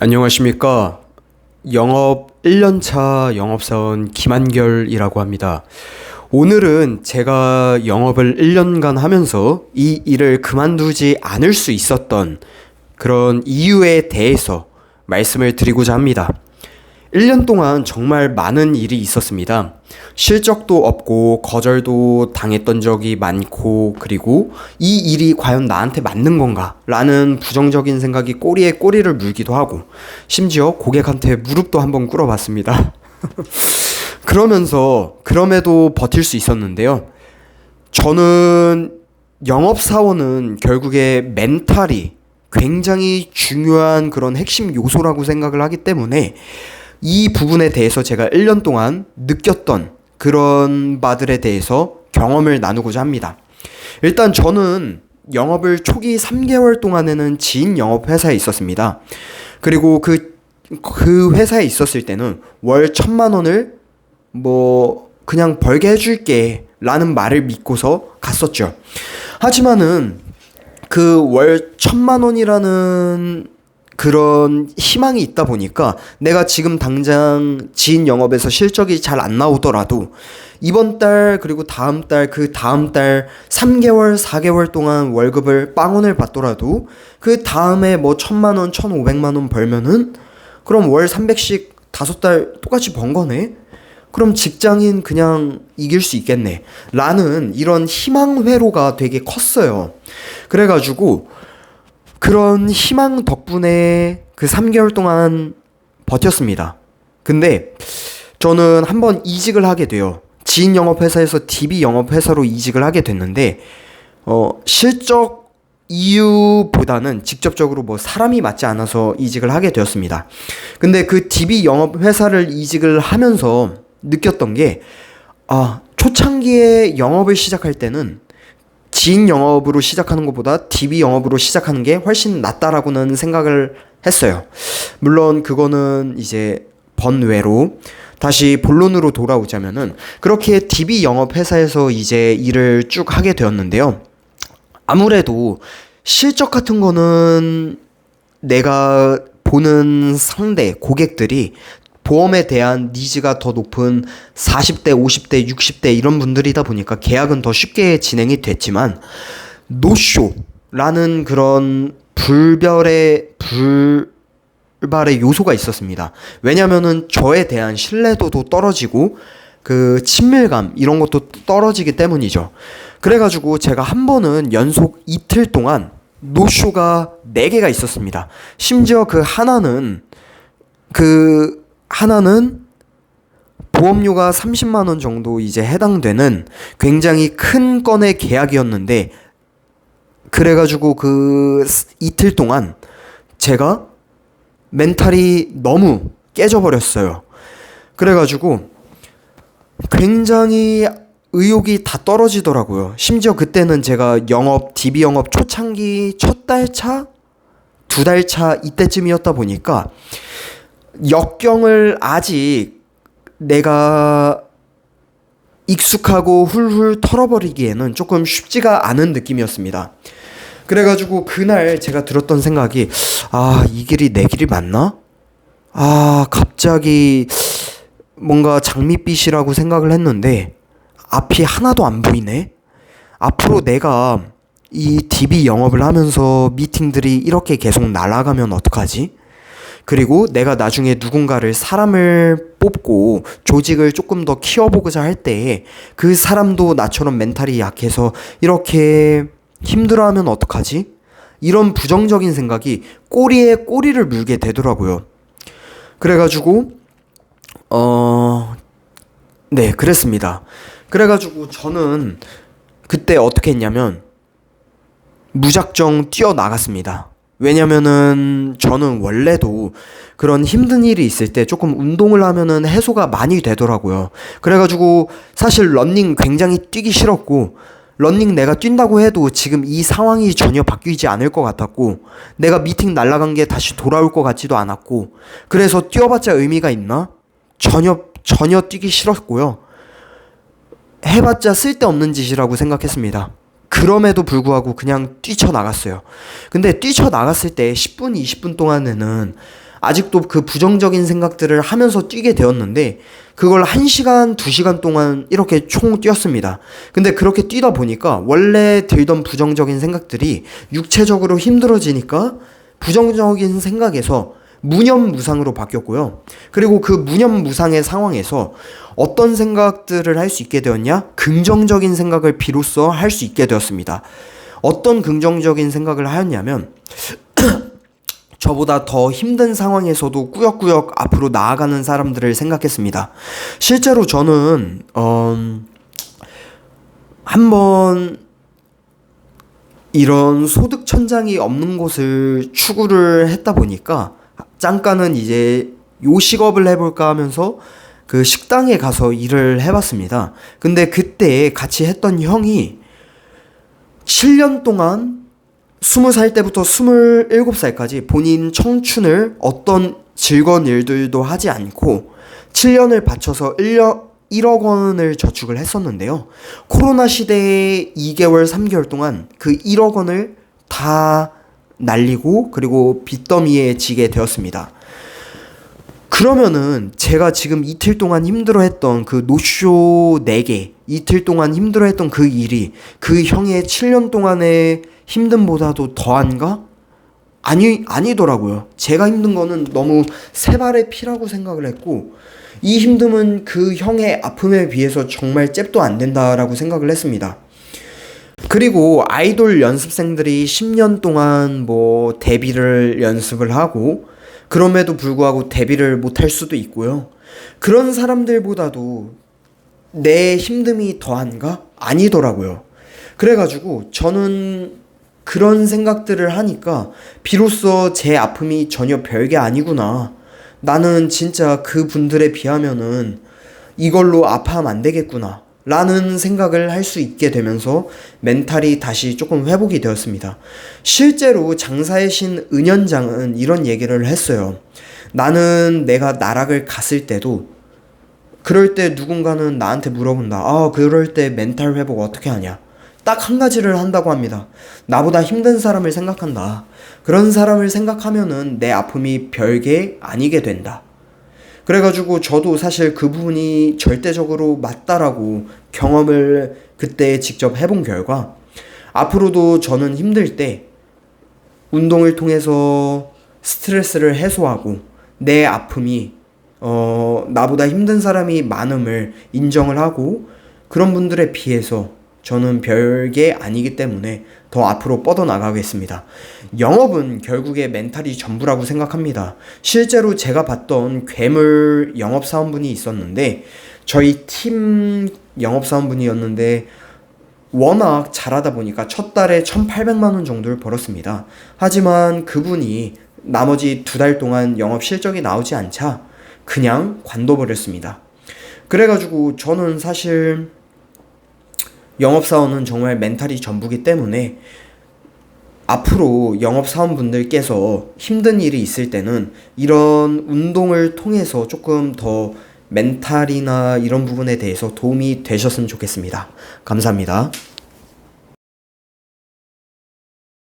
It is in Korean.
안녕하십니까. 영업 1년차 영업사원 김한결이라고 합니다. 오늘은 제가 영업을 1년간 하면서 이 일을 그만두지 않을 수 있었던 그런 이유에 대해서 말씀을 드리고자 합니다. 1년 동안 정말 많은 일이 있었습니다. 실적도 없고 거절도 당했던 적이 많고, 그리고 이 일이 과연 나한테 맞는 건가? 라는 부정적인 생각이 꼬리에 꼬리를 물기도 하고, 심지어 고객한테 무릎도 한번 꿇어봤습니다. 그럼에도 버틸 수 있었는데요. 저는 영업사원은 결국에 멘탈이 굉장히 중요한 그런 핵심 요소라고 생각을 하기 때문에 이 부분에 대해서 제가 1년 동안 느꼈던 그런 바들에 대해서 경험을 나누고자 합니다. 일단 저는 영업을 초기 3개월 동안에는 지인 영업 회사에 있었습니다. 그리고 그 회사에 있었을 때는 월 1,000만 원을 그냥 벌게 해줄게 라는 말을 믿고서 갔었죠. 하지만은 그 월 1,000만 원이라는 그런 희망이 있다 보니까 내가 지금 당장 지인 영업에서 실적이 잘 안 나오더라도 이번 달 그리고 다음 달 그 다음 달 3개월 4개월 동안 월급을 빵원을 받더라도 그 다음에 1,000만 원 1,500만 원 벌면은 그럼 월 300씩 5달 똑같이 번 거네? 그럼 직장인 그냥 이길 수 있겠네 라는 이런 희망 회로가 되게 컸어요. 그래가지고 그런 희망 덕분에 그 3개월 동안 버텼습니다. 근데 저는 한번 이직을 하게 돼요. 지인 영업회사에서 DB 영업회사로 이직을 하게 됐는데 실적 이유보다는 직접적으로 사람이 맞지 않아서 이직을 하게 되었습니다. 근데 그 DB 영업회사를 이직을 하면서 느꼈던 게 초창기에 영업을 시작할 때는 지인 영업으로 시작하는 것보다 DB 영업으로 시작하는 게 훨씬 낫다라고는 생각을 했어요. 물론 그거는 이제 번외로 다시 본론으로 돌아오자면은 그렇게 DB 영업 회사에서 이제 일을 쭉 하게 되었는데요. 아무래도 실적 같은 거는 내가 보는 상대 고객들이 보험에 대한 니즈가 더 높은 40대, 50대, 60대 이런 분들이다 보니까 계약은 더 쉽게 진행이 됐지만 노쇼라는 그런 불발의 요소가 있었습니다. 왜냐면은 저에 대한 신뢰도도 떨어지고 그 친밀감 이런 것도 떨어지기 때문이죠. 그래가지고 제가 한 번은 연속 이틀 동안 노쇼가 4개가 있었습니다. 심지어 그 하나는 보험료가 30만 원 정도 이제 해당되는 굉장히 큰 건의 계약이었는데, 그래가지고 그 이틀 동안 제가 멘탈이 너무 깨져버렸어요. 그래가지고 굉장히 의욕이 다 떨어지더라고요. 심지어 그때는 제가 DB 영업 초창기 첫 달차? 2달차 이때쯤이었다 보니까 역경을 아직 내가 익숙하고 훌훌 털어버리기에는 조금 쉽지가 않은 느낌이었습니다. 그래가지고 그날 제가 들었던 생각이 이 길이 내 길이 맞나? 갑자기 뭔가 장밋빛이라고 생각을 했는데 앞이 하나도 안 보이네? 앞으로 내가 이 DB 영업을 하면서 미팅들이 이렇게 계속 날아가면 어떡하지? 그리고 내가 나중에 사람을 뽑고 조직을 조금 더 키워보고자 할 때 그 사람도 나처럼 멘탈이 약해서 이렇게 힘들어하면 어떡하지? 이런 부정적인 생각이 꼬리에 꼬리를 물게 되더라고요. 그래가지고 그랬습니다. 그래가지고 저는 그때 어떻게 했냐면 무작정 뛰어나갔습니다. 왜냐면은 저는 원래도 그런 힘든 일이 있을 때 조금 운동을 하면은 해소가 많이 되더라고요. 그래가지고 사실 러닝 굉장히 뛰기 싫었고, 러닝 내가 뛴다고 해도 지금 이 상황이 전혀 바뀌지 않을 것 같았고, 내가 미팅 날아간 게 다시 돌아올 것 같지도 않았고, 그래서 뛰어봤자 의미가 있나? 전혀 뛰기 싫었고요. 해봤자 쓸데없는 짓이라고 생각했습니다. 그럼에도 불구하고 그냥 뛰쳐나갔어요. 근데 뛰쳐나갔을 때 10분, 20분 동안에는 아직도 그 부정적인 생각들을 하면서 뛰게 되었는데 그걸 1시간, 2시간 동안 이렇게 총 뛰었습니다. 근데 그렇게 뛰다 보니까 원래 들던 부정적인 생각들이 육체적으로 힘들어지니까 부정적인 생각에서 무념무상으로 바뀌었고요. 그리고 그 무념무상의 상황에서 어떤 생각들을 할 수 있게 되었냐? 긍정적인 생각을 비로소 할 수 있게 되었습니다. 어떤 긍정적인 생각을 하였냐면 저보다 더 힘든 상황에서도 꾸역꾸역 앞으로 나아가는 사람들을 생각했습니다. 실제로 저는 한번 이런 소득 천장이 없는 곳을 추구를 했다 보니까 잠깐은 이제 요식업을 해볼까 하면서 그 식당에 가서 일을 해봤습니다. 근데 그때 같이 했던 형이 7년 동안 20살 때부터 27살까지 본인 청춘을 어떤 즐거운 일들도 하지 않고 7년을 바쳐서 1억 원을 저축을 했었는데요. 코로나 시대에 2개월, 3개월 동안 그 1억 원을 다 날리고 그리고 빚더미에 지게 되었습니다. 그러면은 제가 지금 이틀 동안 힘들어했던 그 노쇼 4개, 이틀 동안 힘들어했던 그 일이 그 형의 7년 동안의 힘듦보다도 더한가? 아니더라고요. 제가 힘든 거는 너무 세 발의 피라고 생각을 했고 이 힘듦은 그 형의 아픔에 비해서 정말 잽도 안 된다라고 생각을 했습니다. 그리고 아이돌 연습생들이 10년 동안 뭐 데뷔를 연습을 하고 그럼에도 불구하고 데뷔를 못할 수도 있고요. 그런 사람들보다도 내 힘듦이 더한가? 아니더라고요. 그래가지고 저는 그런 생각들을 하니까 비로소 제 아픔이 전혀 별게 아니구나. 나는 진짜 그분들에 비하면은 이걸로 아파하면 안 되겠구나. 라는 생각을 할 수 있게 되면서 멘탈이 다시 조금 회복이 되었습니다. 실제로 장사의 신 은연장은 이런 얘기를 했어요. 나는 내가 나락을 갔을 때도 그럴 때 누군가는 나한테 물어본다. 그럴 때 멘탈 회복 어떻게 하냐? 딱 한 가지를 한다고 합니다. 나보다 힘든 사람을 생각한다. 그런 사람을 생각하면은 내 아픔이 별게 아니게 된다. 그래가지고 저도 사실 그 부분이 절대적으로 맞다라고 경험을 그때 직접 해본 결과 앞으로도 저는 힘들 때 운동을 통해서 스트레스를 해소하고 내 아픔이 나보다 힘든 사람이 많음을 인정을 하고 그런 분들에 비해서 저는 별게 아니기 때문에 더 앞으로 뻗어나가겠습니다. 영업은 결국에 멘탈이 전부라고 생각합니다. 실제로 제가 봤던 괴물 영업사원분이 있었는데 저희 팀 영업사원분이었는데 워낙 잘하다 보니까 첫 달에 1,800만 원 정도를 벌었습니다. 하지만 그분이 나머지 2달 동안 영업 실적이 나오지 않자 그냥 관둬버렸습니다. 그래가지고 저는 사실 영업사원은 정말 멘탈이 전부기 때문에 앞으로 영업사원분들께서 힘든 일이 있을 때는 이런 운동을 통해서 조금 더 멘탈이나 이런 부분에 대해서 도움이 되셨으면 좋겠습니다. 감사합니다.